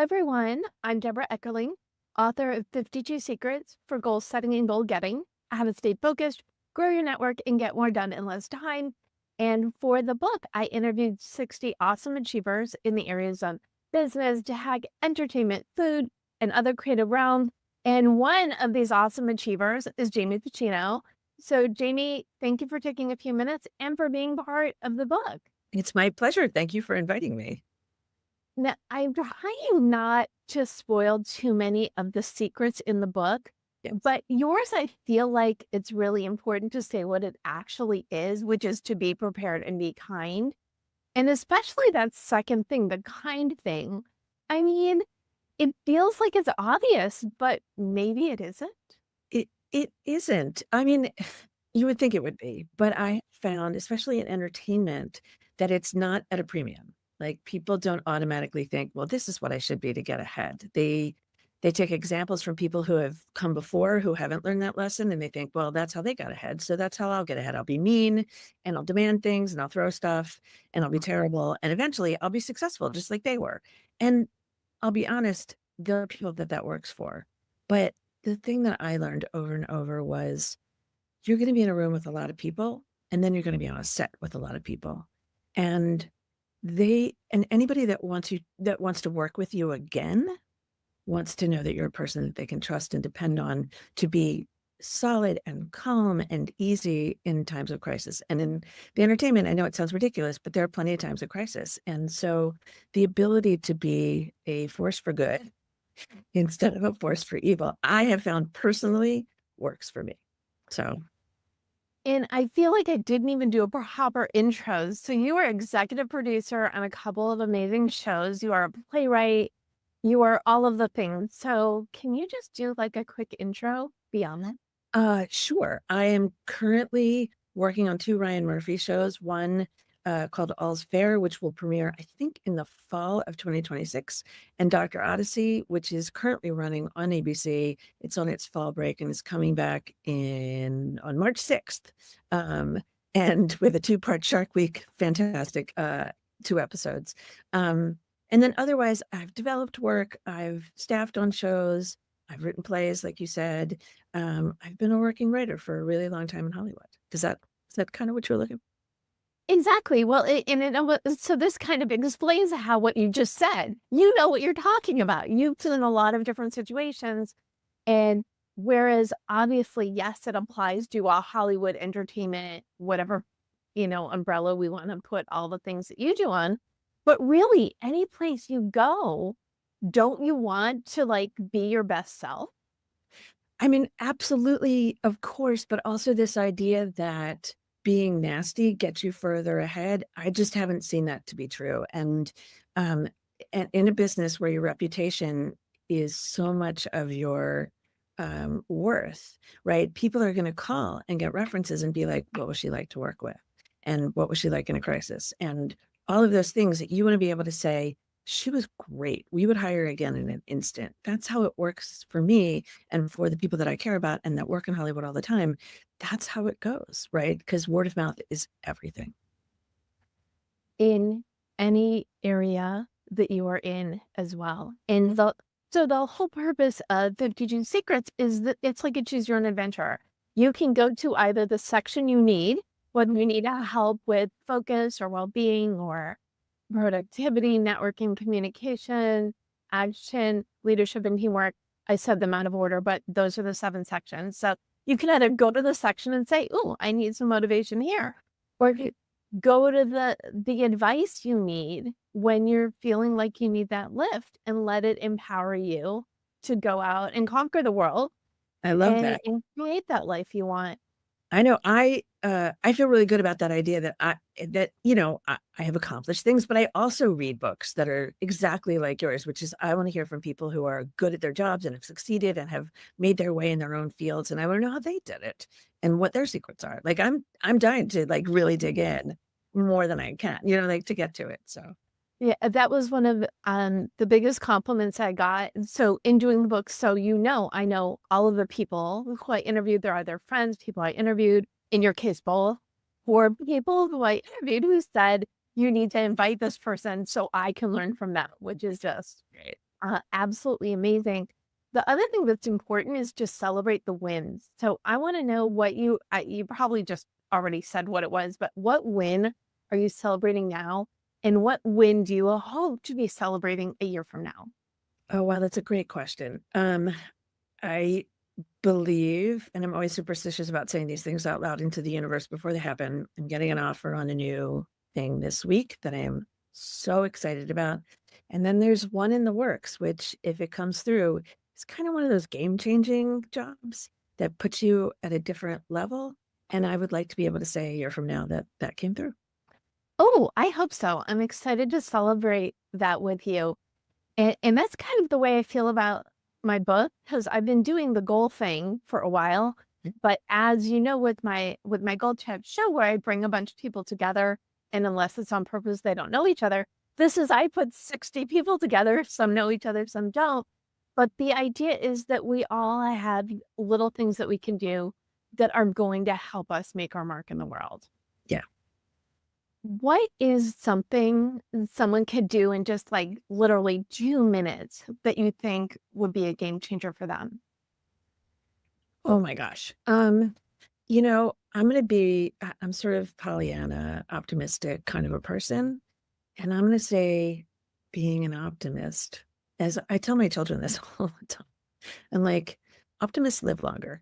everyone. I'm Deborah Eckerling, author of 52 Secrets for Goal Setting and Goal Getting, How to Stay Focused, Grow Your Network, and Get More Done in Less Time. And for the book, I interviewed 60 awesome achievers in the areas of business, tech, entertainment, food, and other creative realms. And one of these awesome achievers is Jamie Pachino. So, Jamie, thank you for taking a few minutes and for being part of the book. It's my pleasure. Thank you for inviting me. Now, I'm trying not to spoil too many of the secrets in the book, Yes. but yours, I feel like it's really important to say what it actually is, which is to be prepared and be kind. And especially that second thing, the kind thing. I mean, it feels like it's obvious, but maybe it isn't. It isn't. I mean, you would think it would be, but I found, especially in entertainment, that it's not at a premium. Like people don't automatically think, well, this is what I should be to get ahead. They take examples from people who have come before who haven't learned that lesson and they think, well, that's how they got ahead. So that's how I'll get ahead. I'll be mean and I'll demand things and I'll throw stuff and I'll be terrible. And eventually I'll be successful just like they were. And I'll be honest, there are people that works for. But the thing that I learned over and over was you're going to be in a room with a lot of people, and then you're going to be on a set with a lot of people. And anybody that wants to work with you again wants to know that you're a person that they can trust and depend on to be solid and calm and easy in times of crisis. And in the entertainment, I know it sounds ridiculous, but there are plenty of times of crisis. And so the ability to be a force for good instead of a force for evil, I have found personally works for me. So And I feel like I didn't even do a proper intro. So you are executive producer on a couple of amazing shows. You are a playwright. You are all of the things. So can you just do like a quick intro beyond that? sure. I am currently working on two Ryan Murphy shows, one called All's Fair, which will premiere, I think, in the fall of 2026, and Dr. Odyssey, which is currently running on ABC. It's on its fall break and is coming back on March 6th. And with a two-part Shark Week, fantastic 2 episodes. And then otherwise, I've developed work, I've staffed on shows, I've written plays, like you said. I've been a working writer for a really long time in Hollywood. Is that kind of what you're looking for? Exactly. Well, so this kind of explains how what you just said, you know what you're talking about. You've been in a lot of different situations. And whereas obviously, yes, it applies to a Hollywood entertainment, whatever, umbrella we want to put all the things that you do on. But really, any place you go, don't you want to like be your best self? I mean, absolutely, of course, but also this idea that being nasty gets you further ahead. I just haven't seen that to be true. Um, and in a business where your reputation is so much of your worth, right? People are going to call and get references and be like, what was she like to work with? And what was she like in a crisis? And all of those things that you want to be able to say, she was great. We would hire her again in an instant. That's how it works for me and for the people that I care about and that work in Hollywood all the time. That's how it goes, right? Because word of mouth is everything. In any area that you are in as well. And the whole purpose of 52 Secrets is that it's like a choose your own adventure. You can go to either the section you need when you need help with focus or well-being or productivity, networking, communication, action, leadership, and teamwork. I said them out of order, but those are the 7 sections. So you can either go to the section and say, "Oh, I need some motivation here," or go to the advice you need when you're feeling like you need that lift and let it empower you to go out and conquer the world I love and, that. and create that life you want. I know I feel really good about that idea that I have accomplished things, but I also read books that are exactly like yours, which is I want to hear from people who are good at their jobs and have succeeded and have made their way in their own fields. And I want to know how they did it and what their secrets are. Like I'm dying to like really dig in more than I can, like to get to it. So Yeah, that was one of the biggest compliments I got. So in doing the book, I know all of the people who I interviewed. They're either friends, people I interviewed, in your case, both, or people who I interviewed who said, you need to invite this person so I can learn from them, which is just great. Absolutely amazing. The other thing that's important is just celebrate the wins. So I want to know what you probably just already said what it was, but what win are you celebrating now? And what win do you hope to be celebrating a year from now? Oh, wow, that's a great question. I believe, and I'm always superstitious about saying these things out loud into the universe before they happen. I'm getting an offer on a new thing this week that I am so excited about. And then there's one in the works, which, if it comes through, is kind of one of those game changing jobs that puts you at a different level. And I would like to be able to say a year from now that that came through. Oh, I hope so. I'm excited to celebrate that with you. And that's kind of the way I feel about my book because I've been doing the goal thing for a while. But as you know, with my goal chat show where I bring a bunch of people together, and unless it's on purpose, they don't know each other. This is I put 60 people together. Some know each other, some don't. But the idea is that we all have little things that we can do that are going to help us make our mark in the world. Yeah. What is something someone could do in just like literally 2 minutes that you think would be a game changer for them? Oh my gosh. I'm sort of Pollyanna, optimistic kind of a person. And I'm going to say being an optimist, as I tell my children this all the time. I'm like, optimists live longer.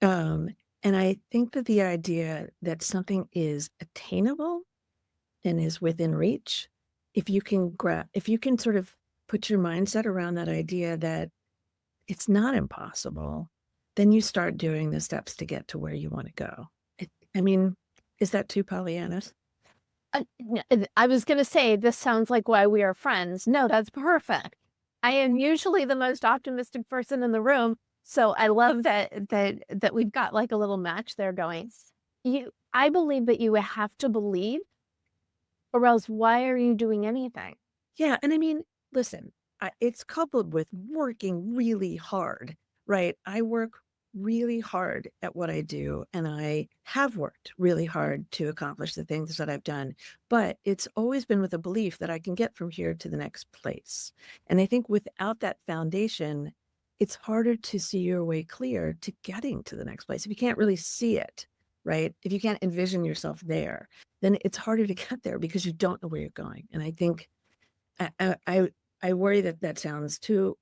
Um, and I think that the idea that something is attainable and is within reach, if you can sort of put your mindset around that idea that it's not impossible, then you start doing the steps to get to where you want to go. I mean, is that too Pollyanna? I was going to say, this sounds like why we are friends. No, that's perfect. I am usually the most optimistic person in the room. So I love that we've got like a little match there going. I believe that you have to believe, or else why are you doing anything? Yeah, and I mean, listen, it's coupled with working really hard, right? I work really hard at what I do, and I have worked really hard to accomplish the things that I've done, but it's always been with a belief that I can get from here to the next place. And I think without that foundation, it's harder to see your way clear to getting to the next place. If you can't really see it, right? If you can't envision yourself there, then it's harder to get there because you don't know where you're going. And I think I worry that that sounds too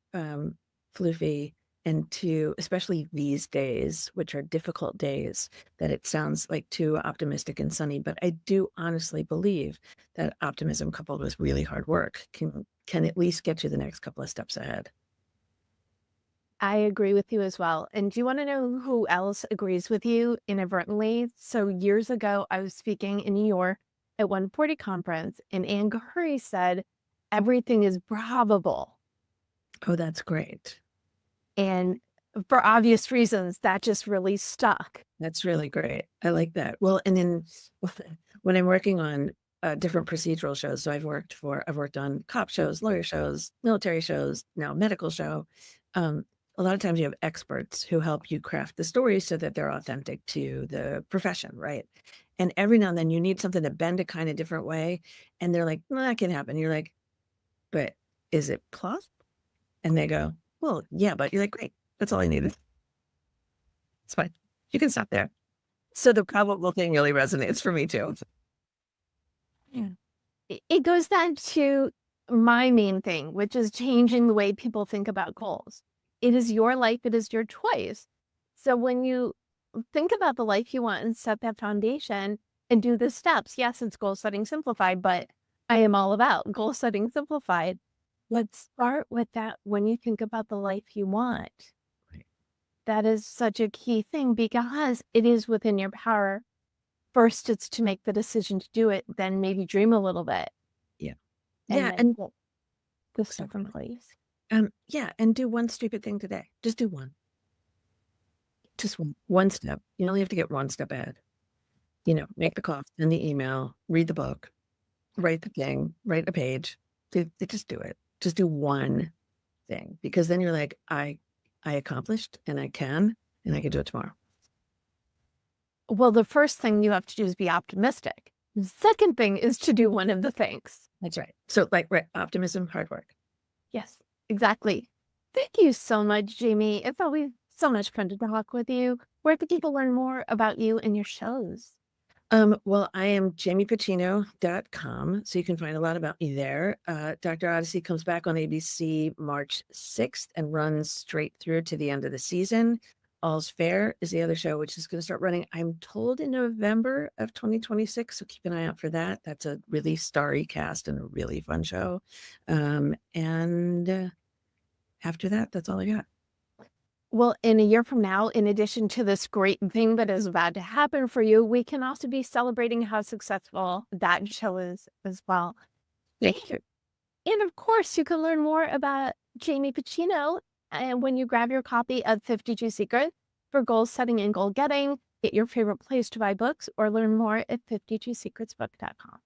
floofy and too, especially these days, which are difficult days, that it sounds like too optimistic and sunny. But I do honestly believe that optimism coupled with really hard work can at least get you the next couple of steps ahead. I agree with you as well. And do you want to know who else agrees with you inadvertently? So years ago, I was speaking in New York at one party conference, and Anne Curry said, everything is probable. Oh, that's great. And for obvious reasons, that just really stuck. That's really great. I like that. Well, and then when I'm working on different procedural shows, so I've worked on cop shows, lawyer shows, military shows, now medical show. A lot of times you have experts who help you craft the stories so that they're authentic to the profession, right? And every now and then you need something to bend a kind of different way, and they're like, "No, that can happen." You're like, "But is it plausible?" And they go, "Well, yeah," but you're like, "Great, that's all I needed. It's fine. You can stop there." So the probable thing really resonates for me too. Yeah. It goes down to my main thing, which is changing the way people think about goals. It is your life, it is your choice. So when you think about the life you want and set that foundation and do the steps, yes, it's goal setting simplified, but I am all about goal setting simplified. Let's start with that when you think about the life you want. Right. That is such a key thing because it is within your power. First, it's to make the decision to do it, then maybe dream a little bit, Yeah. and Yeah. then And go step in place. yeah. And do one stupid thing today. Just do one. Just one step. You only have to get one step ahead. Make the call, send the email, read the book, write the thing, write a page. They just do it. Just do one thing because then you're like, I accomplished and I can do it tomorrow. Well, the first thing you have to do is be optimistic. The second thing is to do one of the things. That's right. So like, right, optimism, hard work. Yes. Exactly. Thank you so much, Jamie. It's always so much fun to talk with you. Where can people learn more about you and your shows? Well, I am jamiepachino.com, so you can find a lot about me there. Dr. Odyssey comes back on ABC March 6th and runs straight through to the end of the season. All's Fair is the other show, which is going to start running, I'm told, in November of 2026. So keep an eye out for that. That's a really starry cast and a really fun show. And after that, that's all I got. Well, in a year from now, in addition to this great thing that is about to happen for you, we can also be celebrating how successful that show is as well. Thank you. And of course, you can learn more about Jamie Pachino when you grab your copy of 52 Secrets for goal setting and goal getting. Get your favorite place to buy books or learn more at 52secretsbook.com.